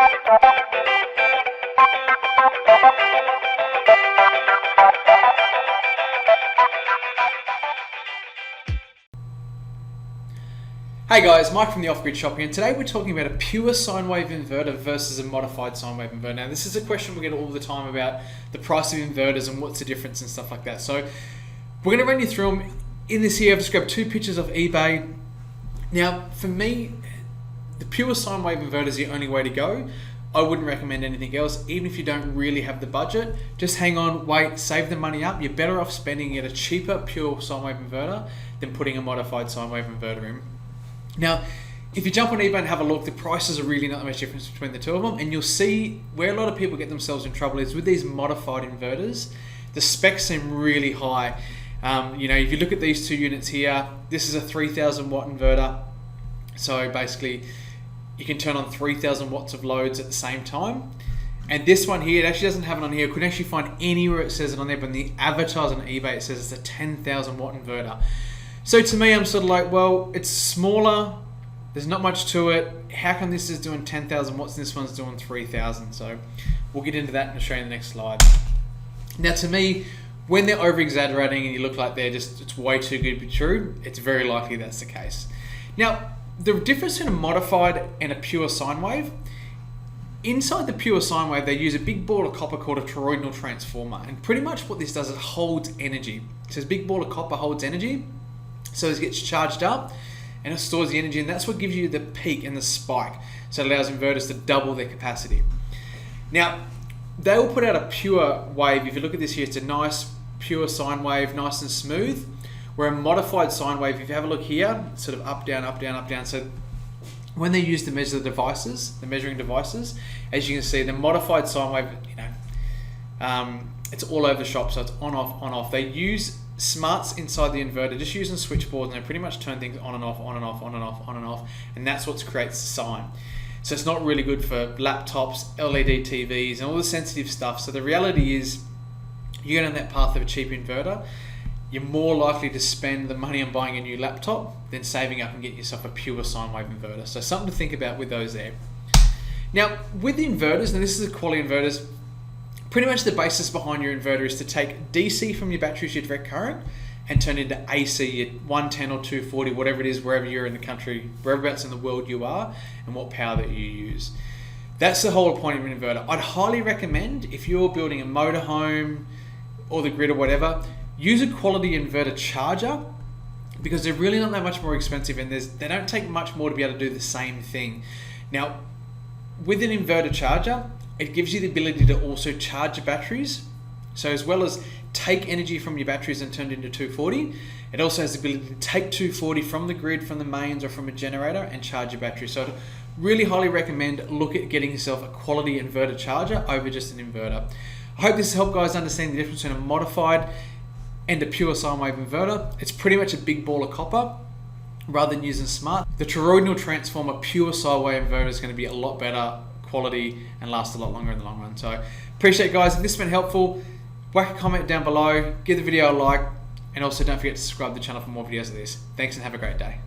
Hey guys, Mike from the Off-Grid Shop here, and today we're talking about a pure sine wave inverter versus a modified sine wave inverter. Now this is a question we get all the time about the price of inverters and what's the difference and stuff like that. So we're going to run you through them. In this here, I've just grabbed two pictures of eBay. Now for me, the pure sine wave inverter is the only way to go. I wouldn't recommend anything else, even if you don't really have the budget. Just hang on, wait, save the money up. You're better off spending it a cheaper pure sine wave inverter than putting a modified sine wave inverter in. Now, if you jump on eBay and have a look, the prices are really not that much difference between the two of them, and you'll see where a lot of people get themselves in trouble is with these modified inverters. The specs seem really high. If you look at these two units here, this is a 3,000 watt inverter. So basically, you can turn on 3,000 watts of loads at the same time. And this one here, it actually doesn't have it on here. I couldn't actually find anywhere it says it on there, but in the advertising on eBay, it says it's a 10,000 watt inverter. So to me, I'm sort of like, well, it's smaller, there's not much to it. How come this is doing 10,000 watts and this one's doing 3,000? So we'll get into that and I'll show you in the next slide. Now to me, when they're over exaggerating and you look like it's way too good to be true, it's very likely that's the case. Now, the difference between a modified and a pure sine wave, inside the pure sine wave, they use a big ball of copper called a toroidal transformer. And pretty much what this does is it holds energy. So this big ball of copper holds energy. So it gets charged up and it stores the energy, and that's what gives you the peak and the spike. So it allows inverters to double their capacity. Now, they will put out a pure wave. If you look at this here, it's a nice pure sine wave, nice and smooth. Where a modified sine wave, if you have a look here, it's sort of up, down, up, down, up, down. So when they use to measure the devices, the measuring devices, as you can see, the modified sine wave, it's all over the shop. So it's on, off, on, off. They use smarts inside the inverter, just using switchboards, and they pretty much turn things on and off, on and off, on and off, on and off, and that's what creates the sine. So it's not really good for laptops, LED TVs, and all the sensitive stuff. So the reality is, you get on that path of a cheap inverter, you're more likely to spend the money on buying a new laptop than saving up and getting yourself a pure sine wave inverter. So something to think about with those there. Now, with the inverters, and this is the quality inverters, pretty much the basis behind your inverter is to take DC from your batteries, your direct current, and turn it into AC, your 110 or 240, whatever it is, wherever you're in the country, whereabouts in the world you are, and what power that you use. That's the whole point of an inverter. I'd highly recommend, if you're building a motorhome or the grid or whatever, use a quality inverter charger, because they're really not that much more expensive, and they don't take much more to be able to do the same thing. Now, with an inverter charger, it gives you the ability to also charge your batteries. So as well as take energy from your batteries and turn it into 240, it also has the ability to take 240 from the grid, from the mains, or from a generator and charge your battery. So I'd really highly recommend look at getting yourself a quality inverter charger over just an inverter. I hope this helped guys understand the difference between a modified and a pure sine wave inverter. It's pretty much a big ball of copper rather than using smart. The toroidal transformer pure sine wave inverter is going to be a lot better quality and last a lot longer in the long run. So appreciate it guys. If this has been helpful, whack a comment down below, give the video a like, and also don't forget to subscribe to the channel for more videos of this. Thanks and have a great day.